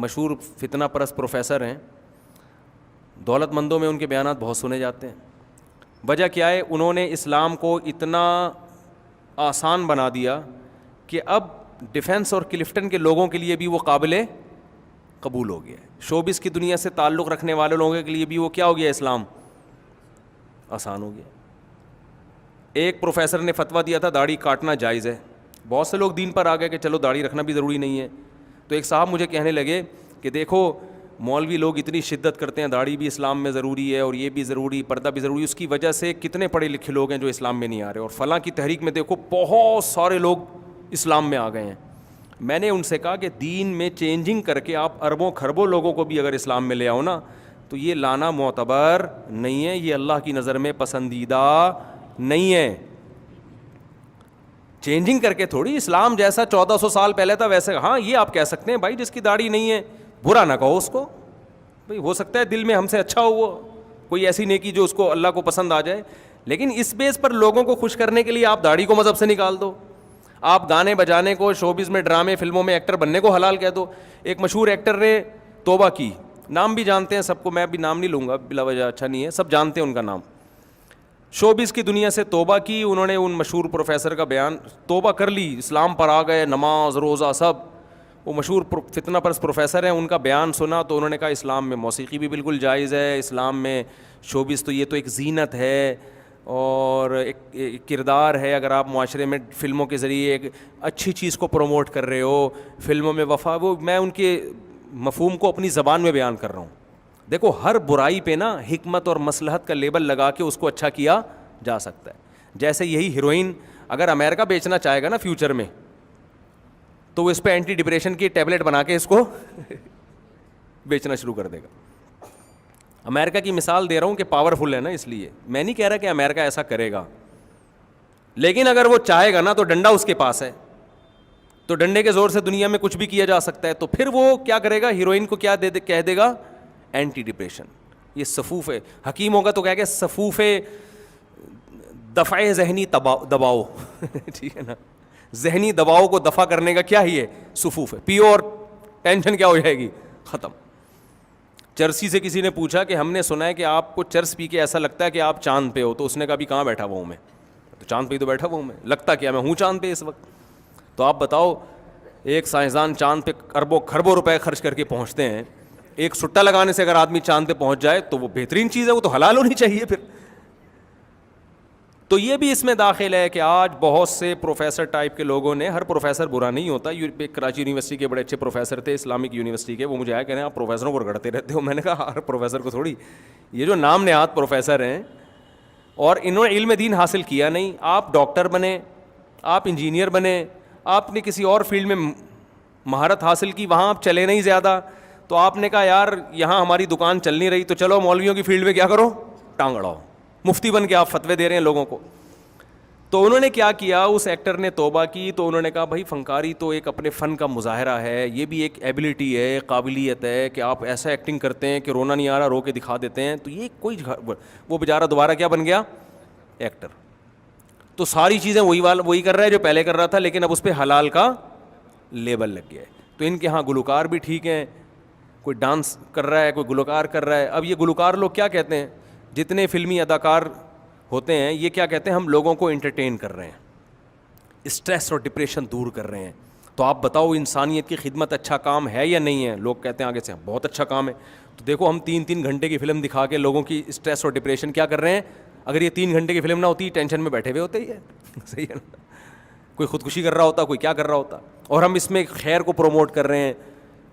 مشہور فتنہ پرست پروفیسر ہیں, دولت مندوں میں ان کے بیانات بہت سنے جاتے ہیں. وجہ کیا ہے؟ انہوں نے اسلام کو اتنا آسان بنا دیا کہ اب ڈیفنس اور کلفٹن کے لوگوں کے لیے بھی وہ قابل قبول ہو گیا ہے. شوبز کی دنیا سے تعلق رکھنے والے لوگوں کے لیے بھی وہ کیا ہو گیا؟ اسلام آسان ہو گیا. ایک پروفیسر نے فتویٰ دیا تھا داڑھی کاٹنا جائز ہے. بہت سے لوگ دین پر آ گئے کہ چلو داڑھی رکھنا بھی ضروری نہیں ہے. تو ایک صاحب مجھے کہنے لگے کہ دیکھو مولوی لوگ اتنی شدت کرتے ہیں, داڑھی بھی اسلام میں ضروری ہے اور یہ بھی ضروری, پردہ بھی ضروری, اس کی وجہ سے کتنے پڑھے لکھے لوگ ہیں جو اسلام میں نہیں آ رہے, اور فلاں کی تحریک میں دیکھو بہت سارے لوگ اسلام میں آ گئے ہیں. میں نے ان سے کہا کہ دین میں چینجنگ کر کے آپ اربوں کھربوں لوگوں کو بھی اگر اسلام میں لے آؤ نا تو یہ لانا معتبر نہیں ہے, یہ اللہ کی نظر میں پسندیدہ نہیں ہے. چینجنگ کر کے تھوڑی, اسلام جیسا 1400 سال پہلے تھا ویسے, ہاں یہ آپ کہہ سکتے ہیں بھائی جس کی داڑھی نہیں ہے برا نہ کہو اس کو, بھائی ہو سکتا ہے دل میں ہم سے اچھا ہو وہ کوئی ایسی نیکی جو اس کو اللہ کو پسند آ جائے, لیکن اس بیس پر لوگوں کو خوش کرنے کے لیے آپ داڑھی کو مذہب سے نکال دو, آپ گانے بجانے کو, شوبز میں, ڈرامے فلموں میں ایکٹر بننے کو حلال کہہ دو. ایک مشہور ایکٹر نے توبہ کی, نام بھی جانتے ہیں سب کو, میں ابھی نام نہیں لوں گا بلا وجہ, اچھا نہیں ہے, سب جانتے ہیں ان کا نام. شوبز کی دنیا سے توبہ کی انہوں نے, ان مشہور پروفیسر کا بیان, توبہ کر لی, اسلام پر آ گئے, نماز روزہ سب. وہ مشہور فتنہ پرست پروفیسر ہیں, ان کا بیان سنا تو انہوں نے کہا اسلام میں موسیقی بھی بالکل جائز ہے, اسلام میں شوبز تو یہ تو ایک زینت ہے اور ایک کردار ہے, اگر آپ معاشرے میں فلموں کے ذریعے ایک اچھی چیز کو پروموٹ کر رہے ہو, فلموں میں وفا, وہ میں ان کے مفہوم کو اپنی زبان میں بیان کر رہا ہوں. دیکھو ہر برائی پہ نا حکمت اور مصلحت کا لیبل لگا کے اس کو اچھا کیا جا سکتا ہے. جیسے یہی ہیروئن اگر امریکہ بیچنا چاہے گا نا فیوچر میں تو وہ اس پہ اینٹی ڈپریشن کی ٹیبلٹ بنا کے اس کو بیچنا شروع کر دے گا. امریکہ کی مثال دے رہا ہوں کہ پاورفل ہے نا, اس لیے میں نہیں کہہ رہا کہ امریکہ ایسا کرے گا, لیکن اگر وہ چاہے گا نا تو ڈنڈا اس کے پاس ہے, تو ڈنڈے کے زور سے دنیا میں کچھ بھی کیا جا سکتا ہے. تو پھر وہ کیا کرے گا, ہیروئن کو کیا کہہ دے گا, اینٹی ڈپریشن. یہ صفوف ہے, حکیم ہوگا تو کہہ گا صفوف دفع ذہنی دباؤ ٹھیک ہے نا, ذہنی دباؤ کو دفع کرنے کا کیا ہی ہے, صفوف ہے. پیو اور ٹینشن کیا ہو جائے گی, ختم. چرسی سے کسی نے پوچھا کہ ہم نے سنا ہے کہ آپ کو چرس پی کے ایسا لگتا ہے کہ آپ چاند پہ ہو, تو اس نے کہا بھی کہاں بیٹھا ہوا ہوں میں, تو چاند پہ ہی تو بیٹھا ہوا ہوں میں, لگتا کیا میں ہوں چاند پہ اس وقت. تو آپ بتاؤ ایک سائنسدان چاند پہ اربوں کھربوں روپے خرچ کر کے پہنچتے ہیں, ایک سٹا لگانے سے اگر آدمی چاند پہ پہنچ جائے تو وہ بہترین چیز ہے, وہ تو حلال ہونی چاہیے پھر. تو یہ بھی اس میں داخل ہے کہ آج بہت سے پروفیسر ٹائپ کے لوگوں نے, ہر پروفیسر برا نہیں ہوتا, کراچی یونیورسٹی کے بڑے اچھے پروفیسر تھے, اسلامک یونیورسٹی کے, وہ مجھے آیا کہہ رہے ہیں آپ پروفیسروں کو رگڑتے رہتے ہو. میں نے کہا ہر پروفیسر کو تھوڑی, یہ جو نام نہاد پروفیسر ہیں اور انہوں نے علم دین حاصل کیا نہیں, آپ ڈاکٹر بنے, آپ انجینئر بنے, آپ نے کسی اور فیلڈ میں مہارت حاصل کی, وہاں آپ چلے نہیں زیادہ, تو آپ نے کہا یار یہاں ہماری دکان چل نہیں رہی تو چلو مولویوں کی فیلڈ میں کیا کرو, ٹانگ اڑاؤ, مفتی بن کے آپ فتوے دے رہے ہیں لوگوں کو. تو انہوں نے کیا کیا, اس ایکٹر نے توبہ کی, تو انہوں نے کہا بھائی فنکاری تو ایک اپنے فن کا مظاہرہ ہے, یہ بھی ایک ایبلٹی ہے, قابلیت ہے کہ آپ ایسا ایکٹنگ کرتے ہیں کہ رونا نہیں آ رہا, رو کے دکھا دیتے ہیں. تو یہ کوئی, وہ بیچارہ دوبارہ کیا بن گیا, ایکٹر. تو ساری چیزیں وہی کر رہا ہے جو پہلے کر رہا تھا, لیکن اب اس پہ حلال کا لیبل لگ گیا ہے. تو ان کے ہاں گلوکار بھی ٹھیک ہیں, کوئی ڈانس کر رہا ہے, کوئی گلوکار کر رہا ہے. اب یہ گلوکار لوگ کیا کہتے ہیں, جتنے فلمی اداکار ہوتے ہیں یہ کیا کہتے ہیں, ہم لوگوں کو انٹرٹین کر رہے ہیں, اسٹریس اور ڈپریشن دور کر رہے ہیں. تو آپ بتاؤ انسانیت کی خدمت اچھا کام ہے یا نہیں ہے؟ لوگ کہتے ہیں آگے سے بہت اچھا کام ہے. تو دیکھو ہم 3 گھنٹے کی فلم دکھا کے لوگوں کی اسٹریس اور ڈپریشن کیا کر رہے ہیں. اگر یہ 3 گھنٹے کی فلم نہ ہوتی, ٹینشن میں بیٹھے ہوئے ہوتے ہی ہے صحیح ہے نا, کوئی خودکشی کر رہا ہوتا, کوئی کیا کر رہا ہوتا. اور ہم اس میں خیر کو پروموٹ کر رہے ہیں,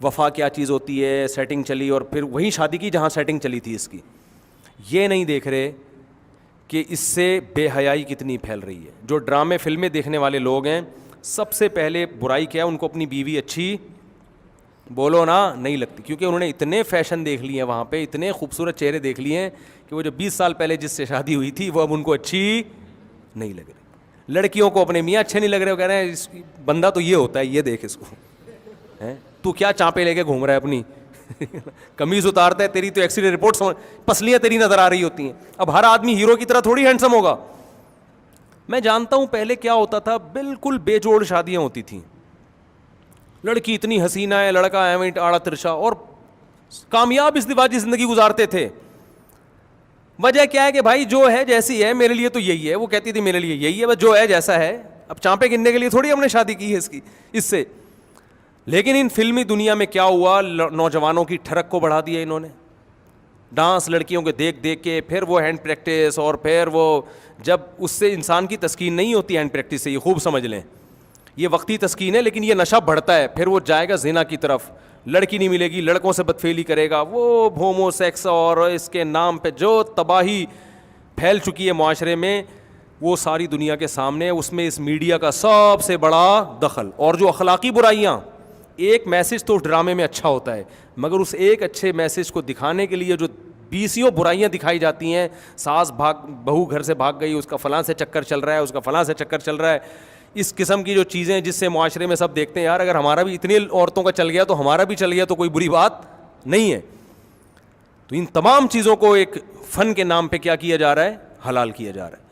وفا کیا چیز ہوتی ہے, سیٹنگ چلی اور پھر وہیں شادی کی جہاں سیٹنگ چلی تھی اس کی. یہ نہیں دیکھ رہے کہ اس سے بے حیائی کتنی پھیل رہی ہے. جو ڈرامے فلمیں دیکھنے والے لوگ ہیں, سب سے پہلے برائی کیا ہے, ان کو اپنی بیوی اچھی بولو نا نہیں لگتی, کیونکہ انہوں نے اتنے فیشن دیکھ لیے ہیں وہاں پہ, اتنے خوبصورت چہرے دیکھ لیے ہیں کہ وہ جو 20 سال پہلے جس سے شادی ہوئی تھی وہ اب ان کو اچھی نہیں لگ رہی. لڑکیوں کو اپنے میاں اچھے نہیں لگ رہے, وہ کہہ رہے ہیں اس بندہ تو یہ ہوتا ہے, یہ دیکھ اس کو, تو کیا چانپے لے کے گھوم رہا ہے اپنی قمیض اتارتا ہے, تیری تو ایکسیڈنٹ رپورٹ پسلیاں تیری نظر آ رہی ہوتی ہیں. اب ہر آدمی ہیرو کی طرح تھوڑی ہینڈسم ہوگا. میں جانتا ہوں پہلے کیا ہوتا تھا, بالکل بے جوڑ شادیاں ہوتی تھیں, لڑکی اتنی حسینہ ہے, لڑکا ہے آڑا ترشا, اور کامیاب ازدواجی زندگی گزارتے تھے. وجہ کیا ہے کہ بھائی جو ہے جیسی ہے میرے لیے تو یہی ہے. وہ کہتی تھی میرے لیے یہی ہے, بس جو ہے جیسا ہے. اب چانپے گننے کے لیے تھوڑی ہم نے شادی کی ہے اس سے. لیکن ان فلمی دنیا میں کیا ہوا, نوجوانوں کی ٹھڑک کو بڑھا دیا انہوں نے. ڈانس لڑکیوں کے دیکھ دیکھ کے, پھر وہ ہینڈ پریکٹس, اور پھر وہ جب اس سے انسان کی تسکین نہیں ہوتی ہینڈ پریکٹس سے, یہ خوب سمجھ لیں, یہ وقتی تسکین ہے, لیکن یہ نشہ بڑھتا ہے. پھر وہ جائے گا زنا کی طرف, لڑکی نہیں ملے گی, لڑکوں سے بدفعلی کرے گا, وہ ہومو سیکس اور اس کے نام پہ جو تباہی پھیل چکی ہے معاشرے میں, وہ ساری دنیا کے سامنے. اس میں اس میڈیا کا سب سے بڑا دخل. اور جو اخلاقی برائیاں, ایک میسج تو اس ڈرامے میں اچھا ہوتا ہے, مگر اس ایک اچھے میسج کو دکھانے کے لیے جو بیسیوں برائیاں دکھائی جاتی ہیں, ساس بہو گھر سے بھاگ گئی, اس کا فلاں سے چکر چل رہا ہے, اس کا فلاں سے چکر چل رہا ہے, اس قسم کی جو چیزیں جس سے معاشرے میں سب دیکھتے ہیں یار اگر ہمارا بھی اتنی عورتوں کا چل گیا تو ہمارا بھی چل گیا تو کوئی بری بات نہیں ہے. تو ان تمام چیزوں کو ایک فن کے نام پہ کیا جا رہا ہے, حلال کیا جا رہا ہے.